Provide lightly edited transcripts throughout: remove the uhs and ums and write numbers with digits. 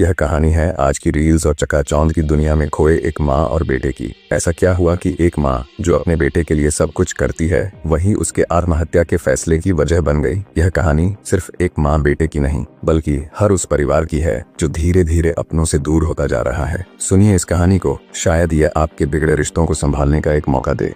यह कहानी है आज की रील्स और चकाचौंध की दुनिया में खोए एक माँ और बेटे की। ऐसा क्या हुआ कि एक माँ जो अपने बेटे के लिए सब कुछ करती है वही उसके आत्महत्या के फैसले की वजह बन गई। यह कहानी सिर्फ एक माँ बेटे की नहीं बल्कि हर उस परिवार की है जो धीरे धीरे अपनों से दूर होता जा रहा है। सुनिए इस कहानी को, शायद यह आपके बिगड़े रिश्तों को संभालने का एक मौका दे।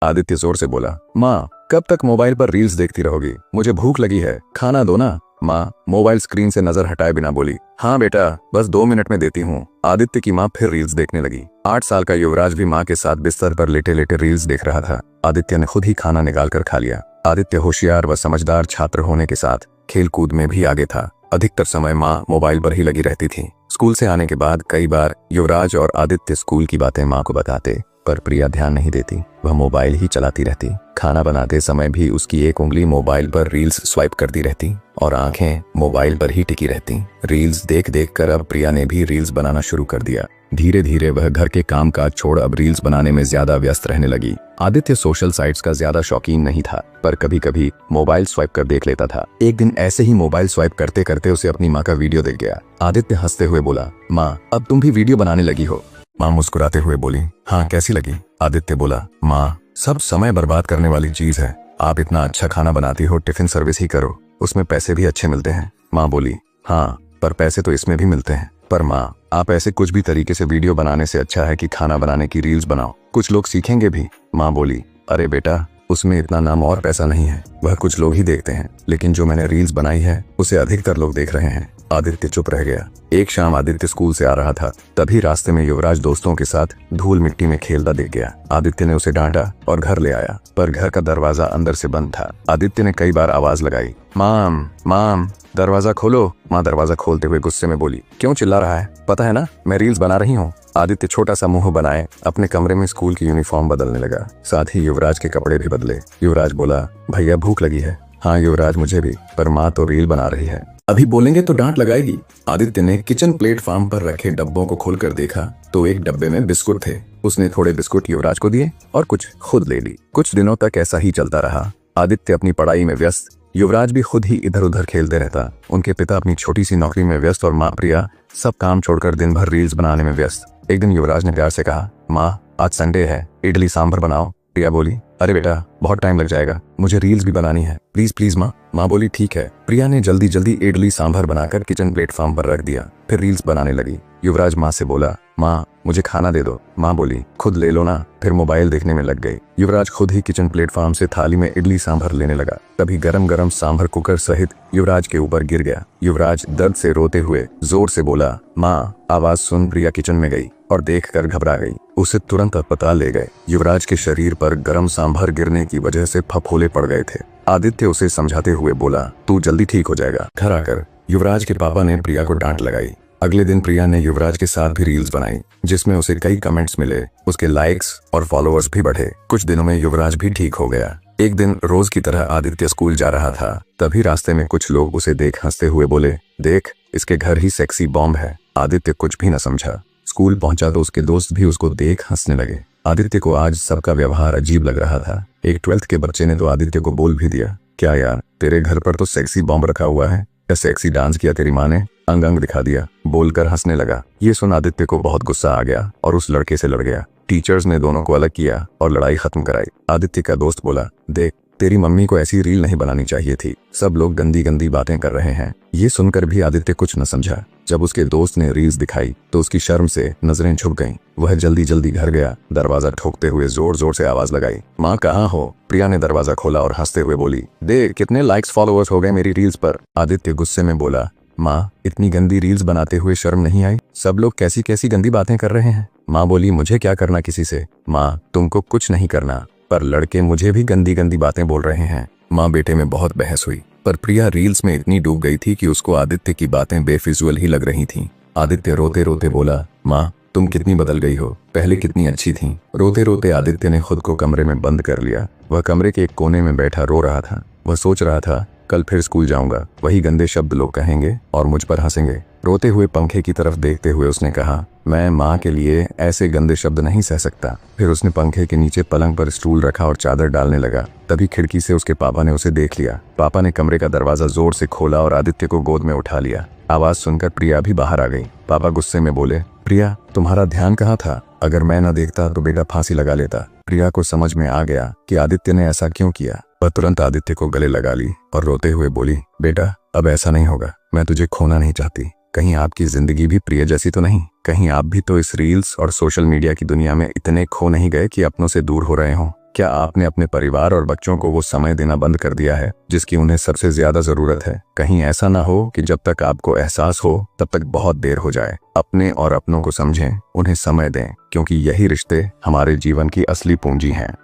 आदित्य जोर से बोला, माँ कब तक मोबाइल पर रील्स देखती रहोगी? मुझे भूख लगी है, खाना दो ना। माँ मोबाइल स्क्रीन से नजर हटाए बिना बोली, हाँ बेटा बस 2 मिनट में देती हूँ। आदित्य की माँ फिर रील्स देखने लगी। 8 साल का युवराज भी माँ के साथ बिस्तर पर लेटे लेटे रील्स देख रहा था। आदित्य ने खुद ही खाना निकाल कर खा लिया। आदित्य होशियार व समझदार छात्र होने के साथ खेल कूद में भी आगे था। अधिकतर समय माँ मोबाइल पर ही लगी रहती थी। स्कूल से आने के बाद कई बार युवराज और आदित्य स्कूल की बातें माँ को बताते, पर प्रिया ध्यान नहीं देती। वह मोबाइल ही चलाती रहती। खाना बनाते समय भी उसकी एक उंगली मोबाइल पर रील्स स्वाइप करती रहती और आंखें मोबाइल पर ही टिकी रहती। रील्स देख देख कर अब प्रिया ने भी रील्स बनाना शुरू कर दिया। धीरे धीरे वह घर के काम काज छोड़ अब रील्स बनाने में ज्यादा व्यस्त रहने लगी। आदित्य सोशल साइट्स का ज्यादा शौकीन नहीं था, पर कभी कभी मोबाइल स्वाइप कर देख लेता था। एक दिन ऐसे ही मोबाइल स्वाइप करते करते उसे अपनी माँ का वीडियो दिख गया। आदित्य हंसते हुए बोला, माँ अब तुम भी वीडियो बनाने लगी हो? माँ मुस्कुराते हुए बोली, हाँ कैसी लगी? आदित्य बोला, माँ सब समय बर्बाद करने वाली चीज है। आप इतना अच्छा खाना बनाती हो, टिफिन सर्विस ही करो, उसमें पैसे भी अच्छे मिलते हैं। माँ बोली, हाँ पर पैसे तो इसमें भी मिलते हैं। पर माँ आप ऐसे कुछ भी तरीके से वीडियो बनाने से अच्छा है कि खाना बनाने की रील्स बनाओ, कुछ लोग सीखेंगे भी। माँ बोली, अरे बेटा उसमें इतना नाम और पैसा नहीं है, वह कुछ लोग ही देखते हैं, लेकिन जो मैंने रील्स बनाई है उसे अधिकतर लोग देख रहे हैं। आदित्य चुप रह गया। एक शाम आदित्य स्कूल से आ रहा था, तभी रास्ते में युवराज दोस्तों के साथ धूल मिट्टी में खेलता दिख गया। आदित्य ने उसे डांटा और घर ले आया, पर घर का दरवाजा अंदर से बंद था। आदित्य ने कई बार आवाज लगाई, माम माम दरवाजा खोलो। माँ दरवाजा खोलते हुए गुस्से में बोली, क्यों चिल्ला रहा है? पता है ना मैं रील्स बना रही हूँ। आदित्य छोटा सा मुंह बनाए अपने कमरे में स्कूल की यूनिफॉर्म बदलने लगा, साथ ही युवराज के कपड़े भी बदले। युवराज बोला, भैया भूख लगी है। हाँ युवराज मुझे भी, पर माँ तो रील बना रही है, अभी बोलेंगे तो डांट लगाएगी। आदित्य ने किचन प्लेटफॉर्म पर रखे डब्बों को खोलकर देखा तो एक डब्बे में बिस्कुट थे। उसने थोड़े बिस्कुट युवराज को दिए और कुछ खुद ले ली। कुछ दिनों तक ऐसा ही चलता रहा। आदित्य अपनी पढ़ाई में व्यस्त, युवराज भी खुद ही इधर उधर खेलते रहता। उनके पिता अपनी छोटी सी नौकरी में व्यस्त और माँ प्रिया सब काम छोड़कर दिन भर रील्स बनाने में व्यस्त। एक दिन युवराज ने प्यार से कहा, माँ आज संडे है, इडली सांभर बनाओ। प्रिया बोली, अरे बेटा बहुत टाइम लग जाएगा, मुझे रील्स भी बनानी है, प्लीज प्लीज माँ। माँ बोली, ठीक है। प्रिया ने जल्दी जल्दी इडली सांभर बनाकर किचन प्लेटफॉर्म पर रख दिया, फिर रील्स बनाने लगी। युवराज माँ से बोला, माँ मुझे खाना दे दो। माँ बोली, खुद ले लो ना। फिर मोबाइल देखने में लग गई। युवराज खुद ही किचन प्लेटफॉर्म से थाली में इडली सांभर लेने लगा, तभी गरम गरम सांभर कुकर सहित युवराज के ऊपर गिर गया। युवराज दर्द से रोते हुए जोर से बोला, माँ। आवाज सुन प्रिया किचन में गई और देखकर घबरा गई। उसे तुरंत अस्पताल ले गए। युवराज के शरीर पर गरम सांभर गिरने की वजह से फफोले पड़ गए थे। आदित्य उसे समझाते हुए बोला, तू जल्दी ठीक हो जाएगा, घर आकर। युवराज के पापा ने प्रिया को डांट लगाई। अगले दिन प्रिया ने युवराज के साथ भी रील्स बनाई, जिसमें उसे कई कमेंट्स मिले। उसके लाइक्स और फॉलोअर्स भी बढ़े। कुछ दिनों में युवराज भी ठीक हो गया। एक दिन रोज की तरह आदित्य स्कूल जा रहा था, तभी रास्ते में कुछ लोग उसे देख हंसते हुए बोले, देख इसके घर ही सेक्सी बॉम्ब है। आदित्य कुछ भी न समझा। स्कूल पहुंचा तो उसके दोस्त भी उसको देख हंसने लगे। आदित्य को आज सबका व्यवहार अजीब लग रहा था। एक 12th के बच्चे ने तो आदित्य को बोल भी दिया, क्या यार तेरे घर पर तो सेक्सी बॉम्ब रखा हुआ है, क्या सेक्सी डांस किया तेरी माँ ने? अंग अंग दिखा दिया, बोलकर हंसने लगा। ये सुन आदित्य को बहुत गुस्सा आ गया और उस लड़के से लड़ गया। टीचर्स ने दोनों को अलग किया और लड़ाई खत्म कराई। आदित्य का दोस्त बोला, देख तेरी मम्मी को ऐसी रील नहीं बनानी चाहिए थी, सब लोग गंदी गंदी बातें कर रहे हैं। ये सुनकर भी आदित्य कुछ न समझा। जब उसके दोस्त ने रील्स दिखाई तो उसकी शर्म से नजरें झुक गईं। वह जल्दी जल्दी घर गया। दरवाजा ठोकते हुए जोर जोर से आवाज लगाई, माँ कहाँ हो? प्रिया ने दरवाजा खोला और हंसते हुए बोली, देख कितने लाइक्स फॉलोअर्स हो गए मेरी रील्स पर। आदित्य गुस्से में बोला, माँ इतनी गंदी रील्स बनाते हुए शर्म नहीं आई? सब लोग कैसी कैसी गंदी बातें कर रहे हैं। माँ बोली, मुझे क्या करना किसी से? माँ तुमको कुछ नहीं करना, पर लड़के मुझे भी गंदी गंदी बातें बोल रहे हैं। माँ बेटे में बहुत बहस हुई, पर प्रिया रील्स में इतनी डूब गई थी कि उसको आदित्य की बातें बेफिजुल ही लग रही थीं। आदित्य रोते रोते बोला, माँ तुम कितनी बदल गई हो, पहले कितनी अच्छी थी। रोते रोते आदित्य ने खुद को कमरे में बंद कर लिया। वह कमरे के एक कोने में बैठा रो रहा था। वह सोच रहा था, कल फिर स्कूल जाऊंगा, वही गंदे शब्द लोग कहेंगे और मुझ पर हंसेंगे। रोते हुए पंखे की तरफ देखते हुए उसने कहा, मैं माँ के लिए ऐसे गंदे शब्द नहीं सह सकता। फिर उसने पंखे के नीचे पलंग पर स्टूल रखा और चादर डालने लगा। तभी खिड़की से उसके पापा ने उसे देख लिया। पापा ने कमरे का दरवाजा जोर से खोला और आदित्य को गोद में उठा लिया। आवाज सुनकर प्रिया भी बाहर आ गई। पापा गुस्से में बोले, प्रिया तुम्हारा ध्यान कहाँ था? अगर मैं न देखता तो बेटा फांसी लगा लेता। प्रिया को समझ में आ गया कि आदित्य ने ऐसा क्यों किया। वह तुरंत आदित्य को गले लगा ली और रोते हुए बोली, बेटा अब ऐसा नहीं होगा, मैं तुझे खोना नहीं चाहती। कहीं आपकी जिंदगी भी प्रिय जैसी तो नहीं? कहीं आप भी तो इस रील्स और सोशल मीडिया की दुनिया में इतने खो नहीं गए कि अपनों से दूर हो रहे हों? क्या आपने अपने परिवार और बच्चों को वो समय देना बंद कर दिया है जिसकी उन्हें सबसे ज्यादा जरूरत है? कहीं ऐसा ना हो कि जब तक आपको एहसास हो तब तक बहुत देर हो जाए। अपने और अपनों को समझें, उन्हें समय दें, क्योंकि यही रिश्ते हमारे जीवन की असली पूंजी हैं।